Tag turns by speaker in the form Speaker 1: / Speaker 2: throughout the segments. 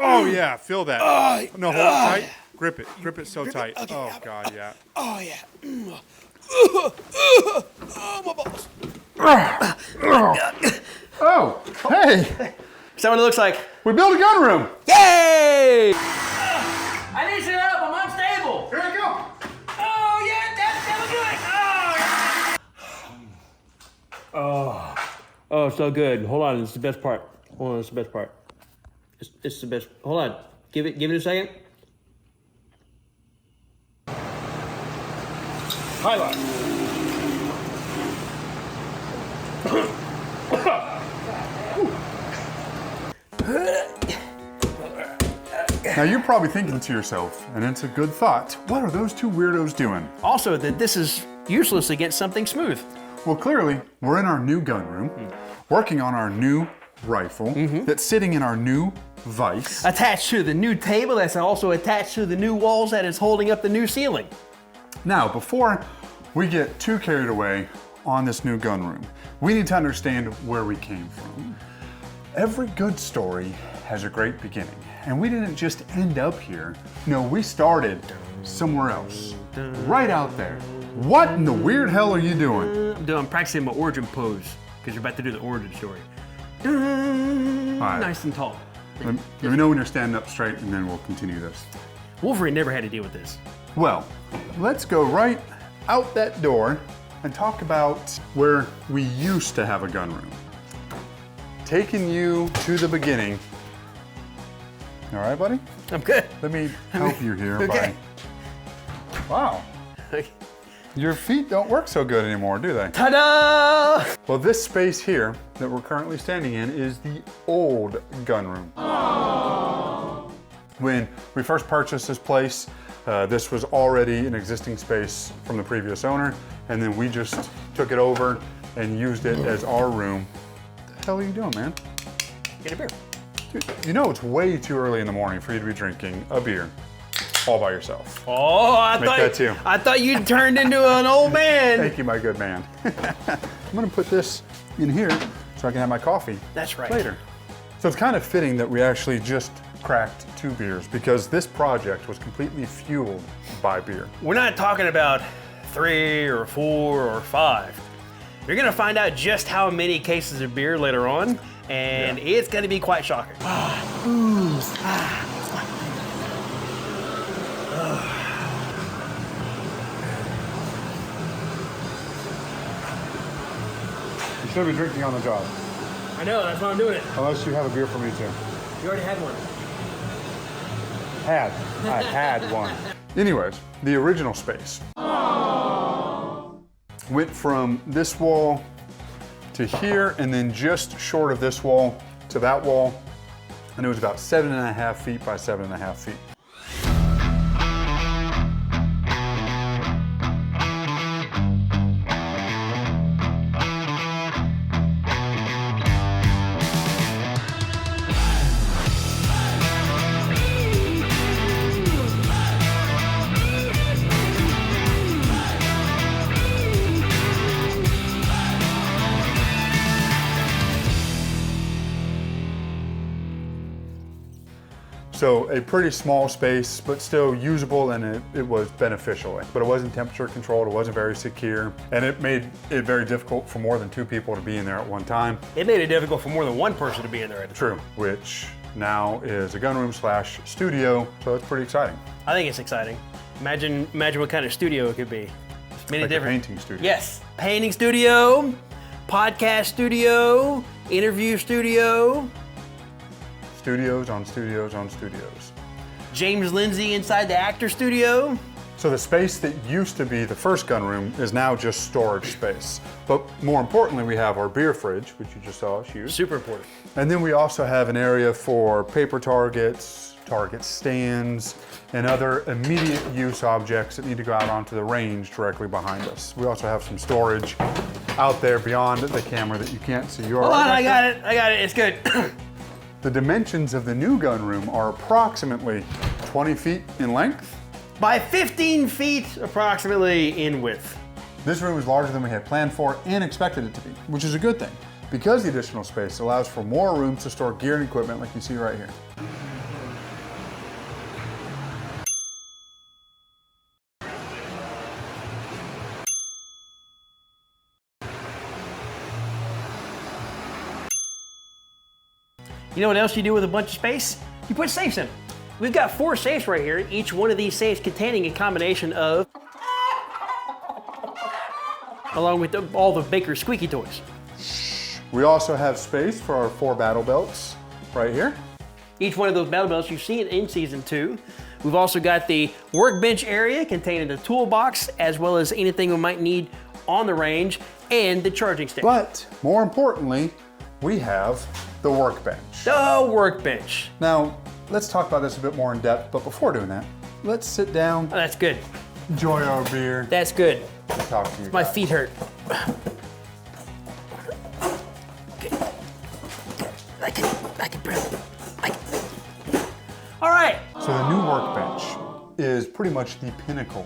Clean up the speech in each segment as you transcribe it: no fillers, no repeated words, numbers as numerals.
Speaker 1: Oh yeah, feel that. No, hold it tight. Grip it so tight.
Speaker 2: Okay,
Speaker 1: Oh God, yeah.
Speaker 2: Oh yeah. Oh my balls.
Speaker 1: Oh, hey,
Speaker 2: Is that what it looks like?
Speaker 1: we built a gun room.
Speaker 2: Yay! I need some help. I'm unstable.
Speaker 1: Here we go.
Speaker 2: Oh yeah, that was good. Oh, so good. Hold on, it's the best part. Hold on, it's the best part. It's the best. Hold on. Give it a second.
Speaker 1: Highlight. Now you're probably thinking to yourself, and it's a good thought, what are those two weirdos doing?
Speaker 2: Also, that this is useless against something smooth.
Speaker 1: Well, clearly, we're in our new gun room, working on our new rifle that's sitting in our new vise.
Speaker 2: Attached to the new table that's also attached to the new walls that is holding up the new ceiling.
Speaker 1: Now, before we get too carried away on this new gun room, we need to understand where we came from. Every good story has a great beginning, and we didn't just end up here. No, we started somewhere else, right out there. What in the weird hell are you doing?
Speaker 2: I'm practicing my origin pose, because you're about to do the origin story.
Speaker 1: right.
Speaker 2: Nice and tall.
Speaker 1: Let me know when you're standing up straight, and then we'll continue this.
Speaker 2: Wolverine never had to deal with this.
Speaker 1: Well, let's go right out that door and talk about where we used to have a gun room. Taking you to the beginning. All right, buddy?
Speaker 2: I'm good.
Speaker 1: Let me help you here.
Speaker 2: Okay.
Speaker 1: Wow. Your feet don't work so good anymore, do they?
Speaker 2: Ta-da!
Speaker 1: Well, this space here that we're currently standing in is the old gun room. Aww. When we first purchased this place, this was already an existing space from the previous owner, and then we just took it over and used it as our room. What the hell are you doing, man?
Speaker 2: Get a beer.
Speaker 1: Dude, you know it's way too early in the morning for you to be drinking a beer all by yourself.
Speaker 2: Oh, I thought you turned into an old man.
Speaker 1: Thank you, my good man. I'm gonna put this in here so I can have my coffee.
Speaker 2: That's right.
Speaker 1: Later. So it's kind of fitting that we actually just cracked 2 beers because this project was completely fueled by beer.
Speaker 2: We're not talking about 3 or 4 or 5. You're gonna find out just how many cases of beer later on, and it's gonna be quite shocking.
Speaker 1: You should be drinking on the job.
Speaker 2: I know, that's why I'm doing it.
Speaker 1: Unless you have a beer for me too.
Speaker 2: You already had one.
Speaker 1: I had one. Anyways, the original space. Went from this wall to here, and then just short of this wall to that wall. And it was about 7.5 feet by 7.5 feet. So a pretty small space, but still usable, and it was beneficial. But it wasn't temperature controlled, it wasn't very secure, and it made it very difficult for more than 2 people to be in there at one time.
Speaker 2: It made it difficult for more than one person to be in there at a time.
Speaker 1: True, which now is a gunroom / studio, so it's pretty exciting.
Speaker 2: I think it's exciting. Imagine what kind of studio it could be. It's many
Speaker 1: Like
Speaker 2: different.
Speaker 1: a painting studio.
Speaker 2: Yes, painting studio, podcast studio, interview studio.
Speaker 1: Studios on studios on studios.
Speaker 2: James Lindsay inside the actor studio.
Speaker 1: So the space that used to be the first gun room is now just storage space. But more importantly, we have our beer fridge, which you just saw us use.
Speaker 2: Super important.
Speaker 1: And then we also have an area for paper targets, target stands, and other immediate use objects that need to go out onto the range directly behind us. We also have some storage out there beyond the camera that you can't see.
Speaker 2: Hold on, I got it, it's good.
Speaker 1: The dimensions of the new gun room are approximately 20 feet in length
Speaker 2: by 15 feet approximately in width.
Speaker 1: This room is larger than we had planned for and expected it to be, which is a good thing, because the additional space allows for more room to store gear and equipment like you see right here.
Speaker 2: You know what else you do with a bunch of space? You put safes in. We've got 4 safes right here, each one of these safes containing a combination of, along with all the Baker's squeaky toys.
Speaker 1: We also have space for our 4 battle belts right here.
Speaker 2: Each one of those battle belts you've seen in season 2. We've also got the workbench area containing the toolbox, as well as anything we might need on the range, and the charging station.
Speaker 1: But more importantly, we have the workbench.
Speaker 2: The workbench.
Speaker 1: Now, let's talk about this a bit more in depth, but before doing that, let's sit down,
Speaker 2: Oh, that's good.
Speaker 1: enjoy our beer,
Speaker 2: That's good.
Speaker 1: and talk to you
Speaker 2: My
Speaker 1: guys.
Speaker 2: feet hurt. I can breathe. All right.
Speaker 1: So the new workbench is pretty much the pinnacle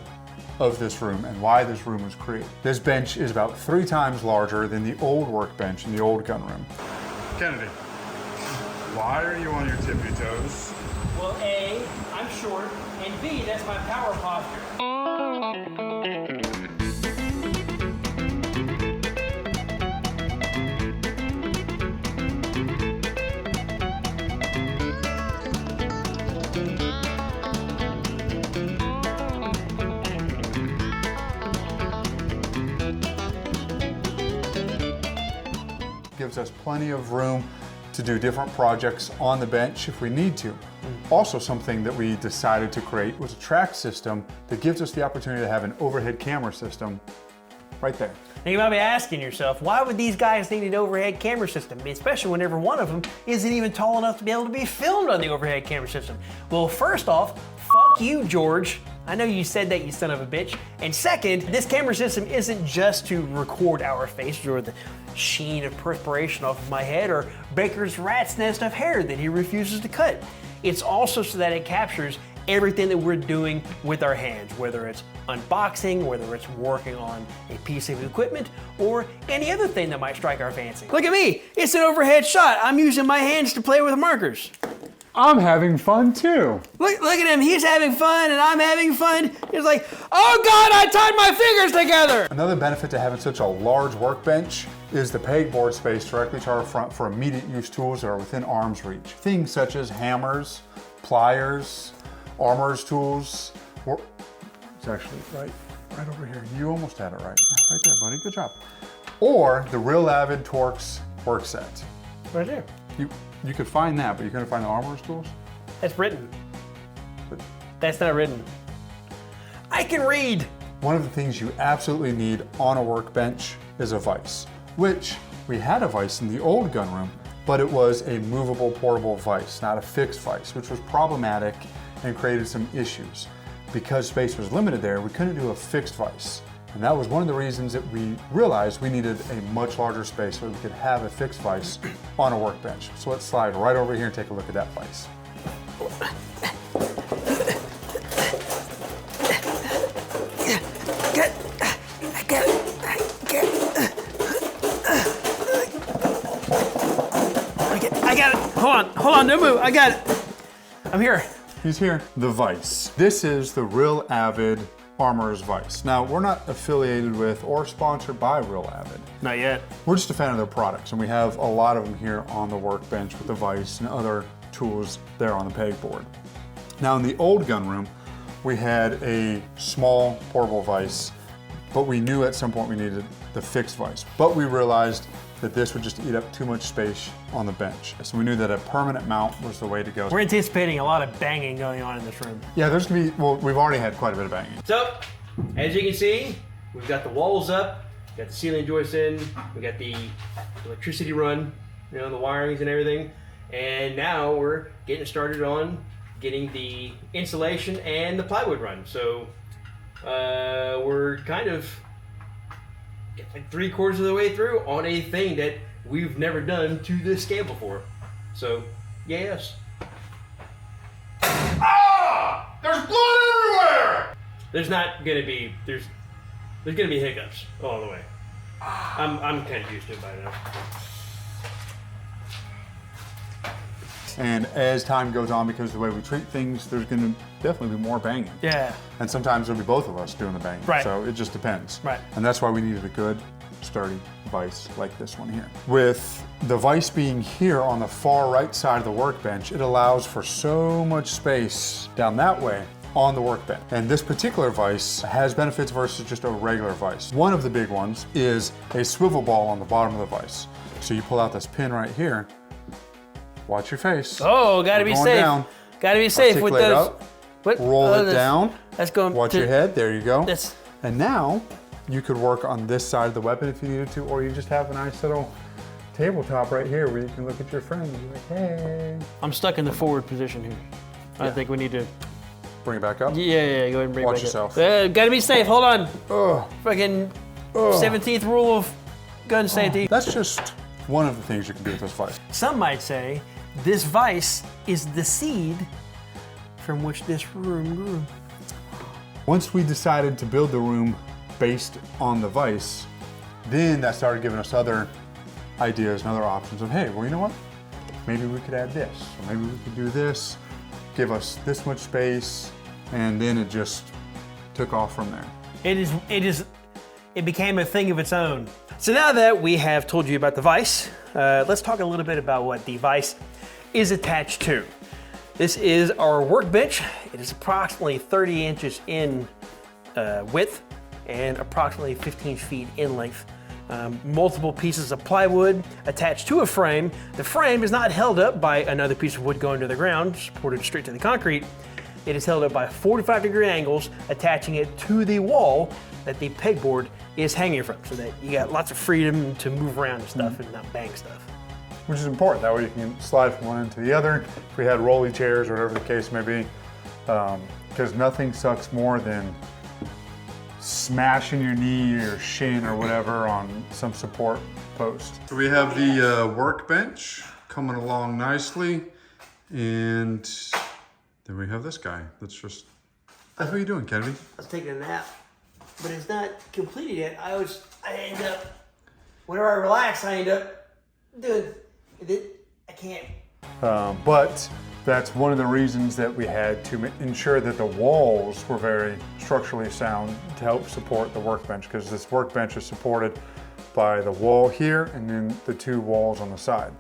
Speaker 1: of this room and why this room was created. This bench is about 3 times larger than the old workbench in the old gun room. Kennedy, why are you on your tippy toes?
Speaker 2: Well, A, I'm short, and B, that's my power posture.
Speaker 1: Gives us plenty of room to do different projects on the bench if we need to. Also, something that we decided to create was a track system that gives us the opportunity to have an overhead camera system right there.
Speaker 2: Now you might be asking yourself, why would these guys need an overhead camera system? Especially whenever one of them isn't even tall enough to be able to be filmed on the overhead camera system. Well, first off, fuck you, George. I know you said that, you son of a bitch. And second, this camera system isn't just to record our faces or the sheen of perspiration off of my head or Baker's rat's nest of hair that he refuses to cut. It's also so that it captures everything that we're doing with our hands, whether it's unboxing, whether it's working on a piece of equipment, or any other thing that might strike our fancy. Look at me, it's an overhead shot. I'm using my hands to play with markers.
Speaker 1: I'm having fun too.
Speaker 2: Look at him, he's having fun and I'm having fun. He's like, oh God, I tied my fingers together.
Speaker 1: Another benefit to having such a large workbench is the pegboard space directly to our front for immediate use tools that are within arm's reach. Things such as hammers, pliers, armorer's tools. It's actually right over here. You almost had it right. Yeah, right there, buddy, good job. Or the Real Avid Torx work set.
Speaker 2: Right there.
Speaker 1: You could find that, but you couldn't find the armorer's tools?
Speaker 2: That's written.
Speaker 1: But
Speaker 2: That's not written. I can read.
Speaker 1: one of the things you absolutely need on a workbench is a vise, which we had a vise in the old gun room, but it was a movable portable vise, not a fixed vise, which was problematic and created some issues. Because space was limited there, we couldn't do a fixed vise. And that was one of the reasons that we realized we needed a much larger space so we could have a fixed vise on a workbench. So let's slide right over here and take a look at that vise.
Speaker 2: I got it. Hold on, don't move. I got it. I'm here.
Speaker 1: He's here. The vise. This is the Real Avid Armorer's Vise. Now, we're not affiliated with or sponsored by Real Avid.
Speaker 2: Not yet.
Speaker 1: We're just a fan of their products, and we have a lot of them here on the workbench with the vise and other tools there on the pegboard. Now, in the old gun room, we had a small portable vise, but we knew at some point we needed the fixed vise. But we realized that this would just eat up too much space on the bench. So we knew that a permanent mount was the way to go.
Speaker 2: We're anticipating a lot of banging going on in this room.
Speaker 1: Yeah, there's gonna be, well, we've already had quite a bit of banging.
Speaker 2: So, as you can see, we've got the walls up, got the ceiling joists in, we got the electricity run, you know, the wirings and everything. And now we're getting started on getting the insulation and the plywood run. So, we're kind of like 3/4 of the way through on a thing that we've never done to this scale before. So, yes.
Speaker 1: Ah! There's blood everywhere!
Speaker 2: There's not gonna be, there's gonna be hiccups all the way. I'm kind of used to it by now.
Speaker 1: And as time goes on, because of the way we treat things, there's gonna definitely be more banging.
Speaker 2: Yeah.
Speaker 1: And sometimes it'll be both of us doing the banging.
Speaker 2: Right.
Speaker 1: So it just depends.
Speaker 2: Right.
Speaker 1: And that's why we needed a good sturdy vise like this one here. With the vise being here on the far right side of the workbench, it allows for so much space down that way on the workbench. And this particular vise has benefits versus just a regular vise. One of the big ones is a swivel ball on the bottom of the vise. So you pull out this pin right here, watch your face.
Speaker 2: Oh, gotta be safe.
Speaker 1: Down.
Speaker 2: Gotta be safe with
Speaker 1: Articulate
Speaker 2: those.
Speaker 1: up,
Speaker 2: What?
Speaker 1: roll it down.
Speaker 2: That's going
Speaker 1: Watch
Speaker 2: to,
Speaker 1: your head, there you go.
Speaker 2: That's,
Speaker 1: And now you could work on this side of the weapon if you needed to, or you just have a nice little tabletop right here where you can look at your friends and be like, hey.
Speaker 2: I'm stuck in the forward position here. I think we need to.
Speaker 1: Bring it back up.
Speaker 2: Yeah, go ahead and bring it
Speaker 1: Watch
Speaker 2: back
Speaker 1: yourself.
Speaker 2: up. Gotta be safe. Hold on.
Speaker 1: Ugh.
Speaker 2: Fucking 17th rule of gun safety.
Speaker 1: That's just one of the things you can do with this vise.
Speaker 2: Some might say this vise is the seed from which this room grew.
Speaker 1: Once we decided to build the room based on the vise, then that started giving us other ideas and other options of, hey, well, you know what? Maybe we could add this, or maybe we could do this, give us this much space, and then it just took off from there.
Speaker 2: It became a thing of its own. So now that we have told you about the vise, let's talk a little bit about what the vise is attached to. This is our workbench. It is approximately 30 inches in width and approximately 15 feet in length. Multiple pieces of plywood attached to a frame. The frame is not held up by another piece of wood going to the ground, supported straight to the concrete. It is held up by 45-degree angles, attaching it to the wall that the pegboard is hanging from, so that you got lots of freedom to move around and stuff and not bang stuff.
Speaker 1: Which is important. That way you can slide from one end to the other. If we had rolly chairs or whatever the case may be, because nothing sucks more than smashing your knee or your shin or whatever on some support post. So we have the workbench coming along nicely, and then we have this guy. That's what are you doing, Kennedy?
Speaker 2: I was taking a nap, but it's not completed yet. I end up, whenever I relax, I end up doing it. I can't.
Speaker 1: But that's one of the reasons that we had to ensure that the walls were very structurally sound to help support the workbench, because this workbench is supported by the wall here and then the two walls on the side.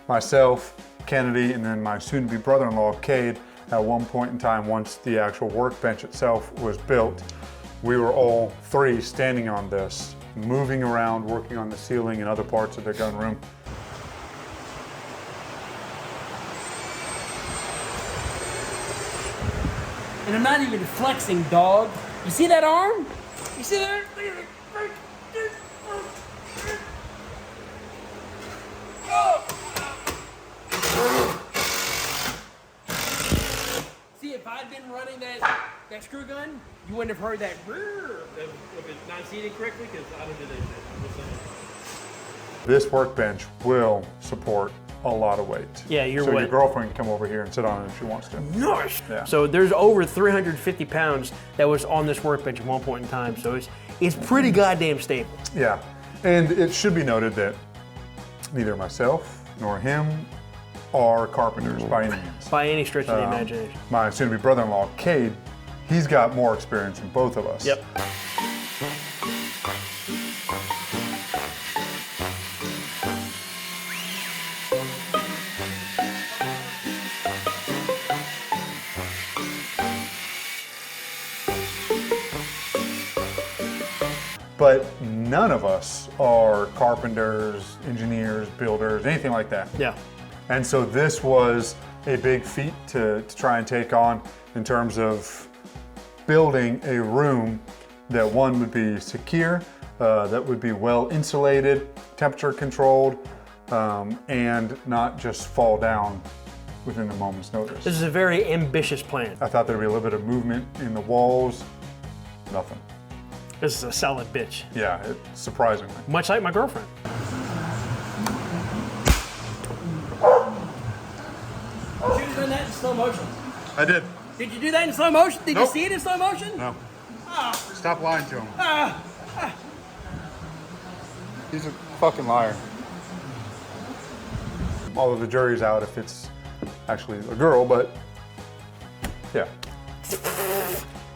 Speaker 1: Myself, Kennedy, and then my soon-to-be brother-in-law, Cade, at one point in time, once the actual workbench itself was built, we were all three standing on this, moving around, working on the ceiling and other parts of the gun room.
Speaker 2: And I'm not even flexing, dog. You see that arm? You see that? See, if I'd been running that screw gun, you wouldn't have heard that if it's not seated correctly, because I don't do that.
Speaker 1: This workbench will support a lot of weight.
Speaker 2: Yeah, your
Speaker 1: so
Speaker 2: weight.
Speaker 1: your girlfriend can come over here and sit on it if she wants to.
Speaker 2: Nice.
Speaker 1: Yeah.
Speaker 2: So there's over 350 pounds that was on this workbench at one point in time. So it's pretty goddamn stable.
Speaker 1: Yeah, and it should be noted that neither myself nor him are carpenters by any means.
Speaker 2: By any stretch of the imagination.
Speaker 1: My soon-to-be brother-in-law, Cade, he's got more experience than both of us.
Speaker 2: Yep.
Speaker 1: But none of us are carpenters, engineers, builders, anything like that.
Speaker 2: Yeah.
Speaker 1: And so this was a big feat to try and take on in terms of building a room that one would be secure, that would be well insulated, temperature controlled, and not just fall down within a moment's notice.
Speaker 2: This is a very ambitious plan.
Speaker 1: I thought there'd be a little bit of movement in the walls, nothing.
Speaker 2: This is a solid bitch.
Speaker 1: Yeah, surprisingly.
Speaker 2: Much like my girlfriend. You should have done that in slow motion.
Speaker 1: I did.
Speaker 2: Did you do that in slow motion? Did
Speaker 1: Nope.
Speaker 2: you see it in slow motion?
Speaker 1: No. Stop lying to him. He's a fucking liar. Although the jury's out if it's actually a girl, but yeah.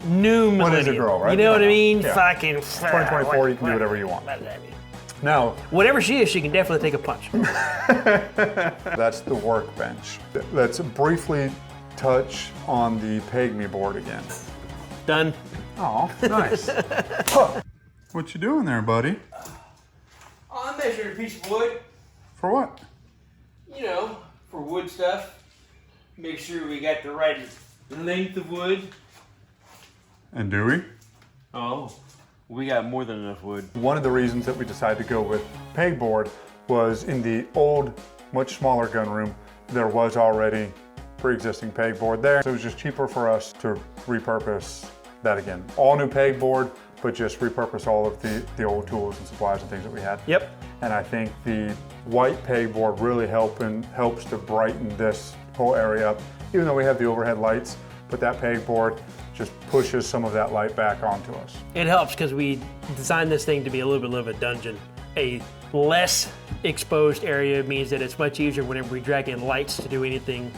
Speaker 2: New millennium.
Speaker 1: What is a girl, right?
Speaker 2: You know what I mean?
Speaker 1: Yeah.
Speaker 2: Fucking
Speaker 1: 2024, you can do whatever you want.
Speaker 2: What does that mean?
Speaker 1: Now,
Speaker 2: Whatever she is, she can definitely take a punch.
Speaker 1: that's the workbench. Let's briefly touch on the Pegboard again.
Speaker 2: Done.
Speaker 1: Oh, nice. Huh. What you doing there, buddy?
Speaker 2: I'm measuring a piece of wood.
Speaker 1: For what?
Speaker 2: You know, for wood stuff. Make sure we got the right length of wood.
Speaker 1: And do we?
Speaker 2: Oh, we got more than enough wood.
Speaker 1: One of the reasons that we decided to go with Pegboard was in the old, much smaller gun room, there was already pre-existing Pegboard there. So it was just cheaper for us to repurpose that again. All new Pegboard, but just repurpose all of the old tools and supplies and things that we had.
Speaker 2: Yep.
Speaker 1: And I think the white Pegboard really helps to brighten this whole area up. Even though we have the overhead lights, but that Pegboard just pushes some of that light back onto us.
Speaker 2: It helps because we designed this thing to be a little bit of a dungeon. A less exposed area means that it's much easier whenever we drag in lights to do anything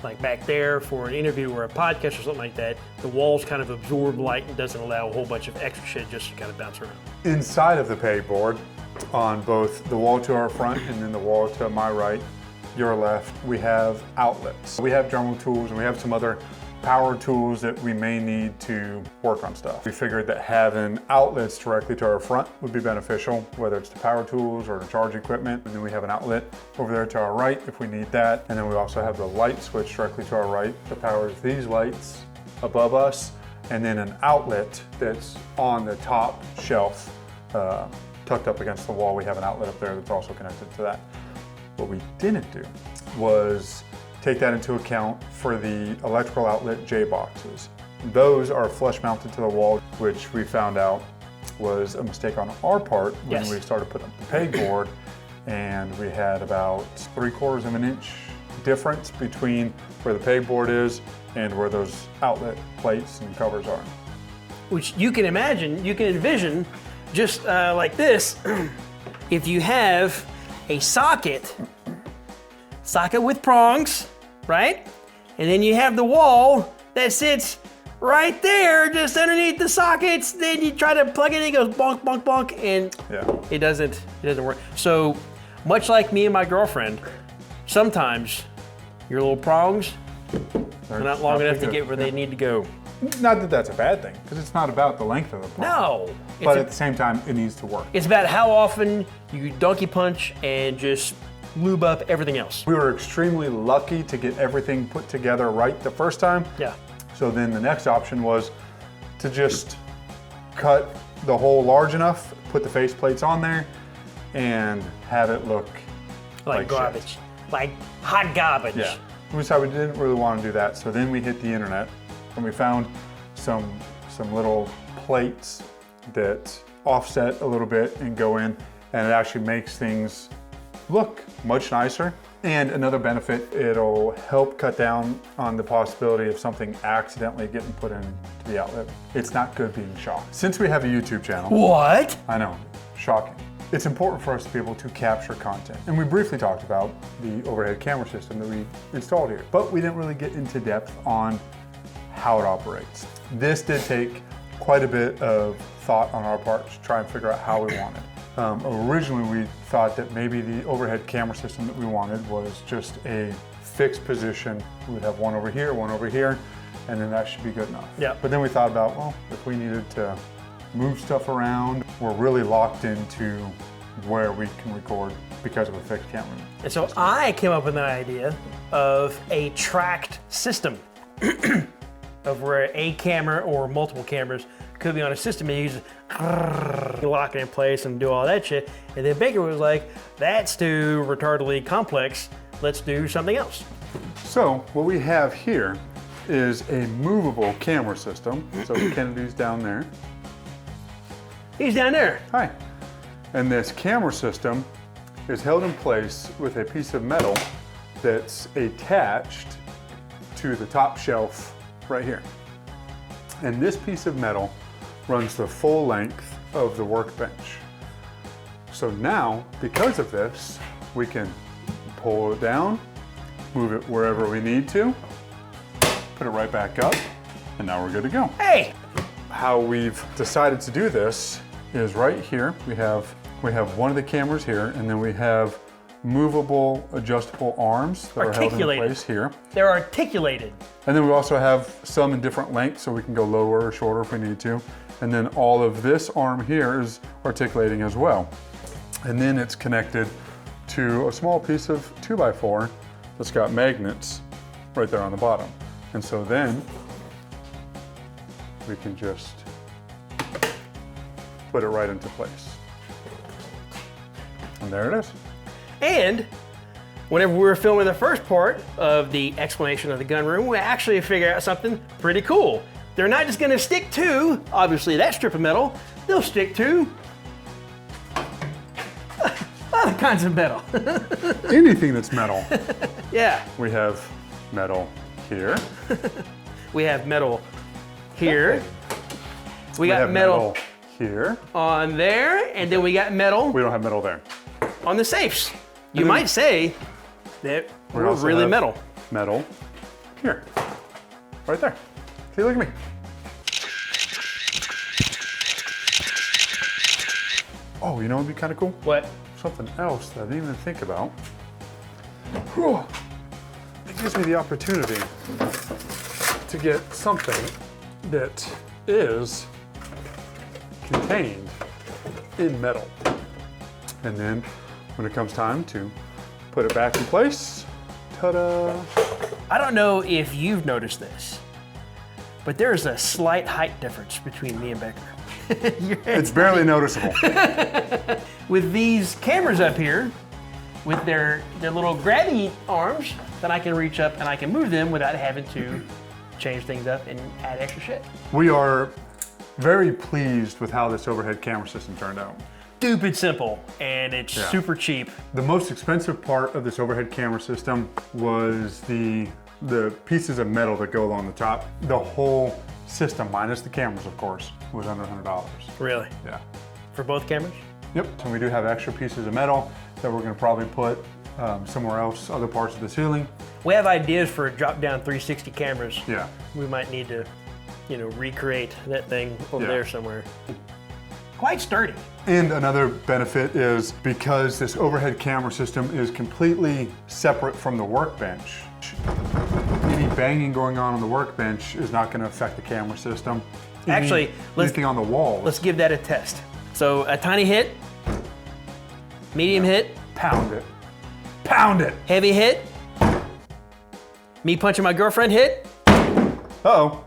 Speaker 2: like back there for an interview or a podcast or something like that. The walls kind of absorb light and doesn't allow a whole bunch of extra shit just to kind of bounce around.
Speaker 1: Inside of the Pegboard, on both the wall to our front and then the wall to my right, your left, we have outlets. We have Dremel tools and we have some other power tools that we may need to work on stuff. We figured that having outlets directly to our front would be beneficial, whether it's the power tools or the charge equipment. And then we have an outlet over there to our right if we need that. And then we also have the light switch directly to our right that powers these lights above us. And then an outlet that's on the top shelf, tucked up against the wall. We have an outlet up there that's also connected to that. What we didn't do was take that into account for the electrical outlet J boxes. Those are flush mounted to the wall, which we found out was a mistake on our part when we started putting up the Pegboard, and we had about 3/4 of an inch difference between where the Pegboard is and where those outlet plates and covers are.
Speaker 2: Which you can imagine, you can envision just like this. If you have a socket with prongs, right? And then you have the wall that sits right there just underneath the sockets. Then you try to plug it in, it goes bonk, bonk, bonk, and it doesn't work. So much like me and my girlfriend, sometimes your little prongs are not long enough to get where they need to go.
Speaker 1: Not that that's a bad thing, because it's not about the length of the prong.
Speaker 2: No.
Speaker 1: But at the same time, it needs to work.
Speaker 2: It's about how often you donkey punch and just lube up everything else.
Speaker 1: We were extremely lucky to get everything put together right the first time.
Speaker 2: Yeah.
Speaker 1: So then the next option was to just cut the hole large enough, put the face plates on there, and have it look like
Speaker 2: garbage.
Speaker 1: shit.
Speaker 2: Like hot garbage.
Speaker 1: Yeah. We decided we didn't really want to do that, so then we hit the internet and we found some little plates that offset a little bit and go in, and it actually makes things look much nicer. And another benefit, it'll help cut down on the possibility of something accidentally getting put into the outlet. It's not good being shocked. Since we have a YouTube channel.
Speaker 2: What?
Speaker 1: I know, shocking. It's important for us to be able to capture content. And we briefly talked about the overhead camera system that we installed here, but we didn't really get into depth on how it operates. This did take quite a bit of thought on our part to try and figure out how we wanted. Originally, we thought that maybe the overhead camera system that we wanted was just a fixed position. We would have one over here, and then that should be good enough.
Speaker 2: Yeah.
Speaker 1: But then we thought about, well, if we needed to move stuff around, we're really locked into where we can record because of a fixed camera.
Speaker 2: And so I came up with an idea of a tracked system of where a camera or multiple cameras could be on a system and you just lock it in place and do all that shit. And then Baker was like, that's too retardedly complex. Let's do something else.
Speaker 1: So what we have here is a movable camera system. So Kennedy's down there.
Speaker 2: He's down there.
Speaker 1: Hi. And this camera system is held in place with a piece of metal that's attached to the top shelf right here. And this piece of metal runs the full length of the workbench. So now, because of this, we can pull it down, move it wherever we need to, put it right back up, and now we're good to go.
Speaker 2: Hey!
Speaker 1: How we've decided to do this is right here. We have we have one of the cameras here, and then we have movable, adjustable arms that are held in place here.
Speaker 2: They're articulated.
Speaker 1: And then we also have some in different lengths, so we can go lower or shorter if we need to. And then all of this arm here is articulating as well. And then it's connected to a small piece of 2x4 that's got magnets right there on the bottom. And so then we can just put it right into place. And there it is.
Speaker 2: And whenever we were filming the first part of the explanation of the gun room, we actually figured out something pretty cool. They're not just gonna stick to, obviously, that strip of metal, they'll stick to other kinds of metal.
Speaker 1: Anything that's metal.
Speaker 2: Yeah.
Speaker 1: We have metal here.
Speaker 2: We have metal here. We got
Speaker 1: have
Speaker 2: metal
Speaker 1: here.
Speaker 2: on there, and then we got metal
Speaker 1: We don't have metal there.
Speaker 2: on the safes. You might say that we're
Speaker 1: also
Speaker 2: really
Speaker 1: have
Speaker 2: metal.
Speaker 1: Metal here. Right there. See, look at me. Oh, you know what would be kind of cool?
Speaker 2: What?
Speaker 1: Something else that I didn't even think about. Whew. It gives me the opportunity to get something that is contained in metal. And then when it comes time to put it back in place, ta-da.
Speaker 2: I don't know if you've noticed this, but there's a slight height difference between me and Becker.
Speaker 1: It's barely noticeable.
Speaker 2: With these cameras up here, with their little grabby arms, then I can reach up and I can move them without having to change things up and add extra shit.
Speaker 1: We are very pleased with how this overhead camera system turned out.
Speaker 2: Stupid simple, and it's super cheap.
Speaker 1: The most expensive part of this overhead camera system was the pieces of metal that go along the top. The whole system, minus the cameras of course, was under $100.
Speaker 2: Really?
Speaker 1: Yeah.
Speaker 2: For both cameras?
Speaker 1: Yep, and we do have extra pieces of metal that we're gonna probably put somewhere else, other parts of the ceiling.
Speaker 2: We have ideas for drop-down 360 cameras.
Speaker 1: Yeah.
Speaker 2: We might need to, recreate that thing over
Speaker 1: Yeah.
Speaker 2: there somewhere. Quite sturdy.
Speaker 1: And another benefit is because this overhead camera system is completely separate from the workbench, any banging going on the workbench is not gonna affect the camera system.
Speaker 2: Actually,
Speaker 1: anything on the walls.
Speaker 2: Let's give that a test. So a tiny hit, medium hit,
Speaker 1: pound it. Pound it!
Speaker 2: heavy hit, me punching my girlfriend hit.
Speaker 1: Uh-oh.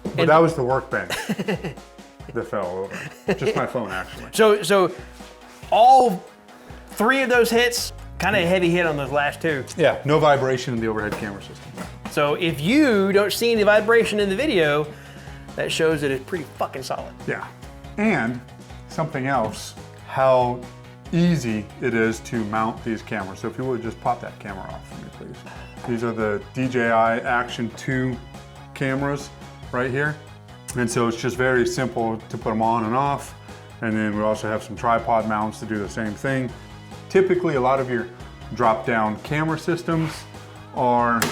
Speaker 1: But
Speaker 2: And-
Speaker 1: that was the workbench that fell over. Just my phone, actually.
Speaker 2: So all three of those hits, kind of a heavy hit on those last two.
Speaker 1: Yeah, no vibration in the overhead camera system.
Speaker 2: So if you don't see any vibration in the video, that shows that it's pretty fucking solid.
Speaker 1: Yeah. And something else, how easy it is to mount these cameras. So if you would just pop that camera off for me, please. These are the DJI Action 2 cameras right here. And so it's just very simple to put them on and off. And then we also have some tripod mounts to do the same thing. Typically, a lot of your drop-down camera systems are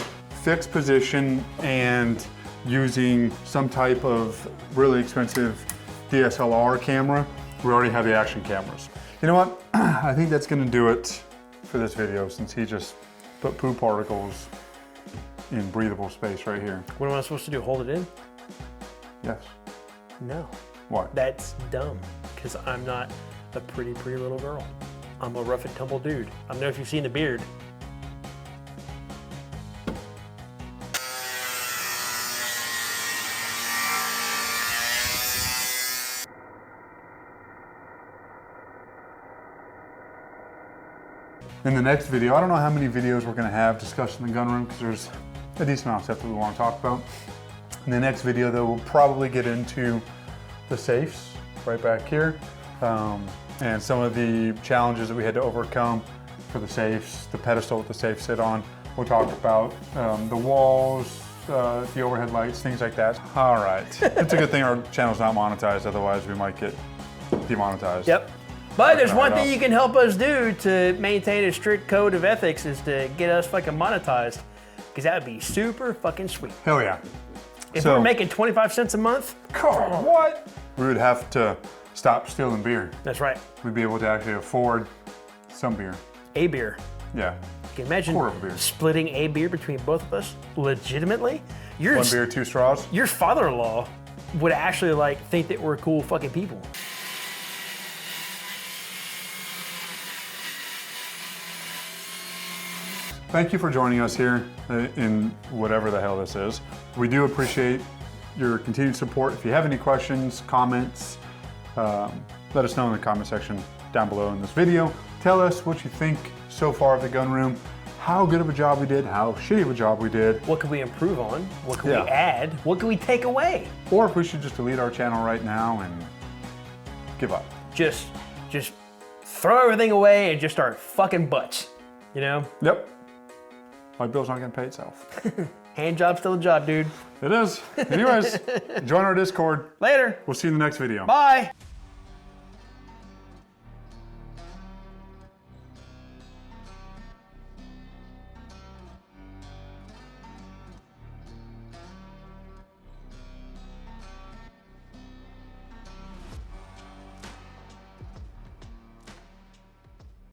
Speaker 1: fixed position and using some type of really expensive DSLR camera. We already have the action cameras. You know what? I think that's gonna do it for this video since he just put poo particles in breathable space right here.
Speaker 2: What am I supposed to do, hold it in?
Speaker 1: Yes.
Speaker 2: No.
Speaker 1: What?
Speaker 2: That's dumb, because I'm not a pretty little girl. I'm a rough and tumble dude. I don't know if you've seen the beard.
Speaker 1: In the next video, I don't know how many videos we're gonna have discussing the gun room because there's a decent amount of stuff that we wanna talk about. In the next video though, we'll probably get into the safes right back here and some of the challenges that we had to overcome for the safes, the pedestal that the safes sit on. We'll talk about the walls, the overhead lights, things like that. All right, it's a good thing our channel's not monetized, otherwise we might get demonetized.
Speaker 2: Yep. But there's one
Speaker 1: Right
Speaker 2: thing
Speaker 1: off.
Speaker 2: you can help us do to maintain a strict code of ethics is to get us fucking monetized, because that would be super fucking sweet.
Speaker 1: Hell yeah.
Speaker 2: If
Speaker 1: So-
Speaker 2: we're making 25 cents a month,
Speaker 1: God, what? We would have to stop stealing beer.
Speaker 2: That's right.
Speaker 1: We'd be able to actually afford some beer.
Speaker 2: A beer.
Speaker 1: Yeah.
Speaker 2: Can you imagine
Speaker 1: Quarter of a beer.
Speaker 2: splitting a beer between both of us legitimately? Your,
Speaker 1: One beer, 2 straws.
Speaker 2: Your father-in-law would actually like think that we're cool fucking people.
Speaker 1: Thank you for joining us here in whatever the hell this is. We do appreciate your continued support. If you have any questions, comments, let us know in the comment section down below in this video. Tell us what you think so far of the gun room, how good of a job we did, how shitty of a job we did.
Speaker 2: What can we improve on? What can we add? What can we take away?
Speaker 1: Or if we should just delete our channel right now and give up.
Speaker 2: Just throw everything away and just start fucking butts, you know?
Speaker 1: Yep. My bill's not gonna pay itself.
Speaker 2: Hand job's still a job, dude.
Speaker 1: It is. Anyways, join our Discord.
Speaker 2: Later.
Speaker 1: We'll see you in the next video.
Speaker 2: Bye.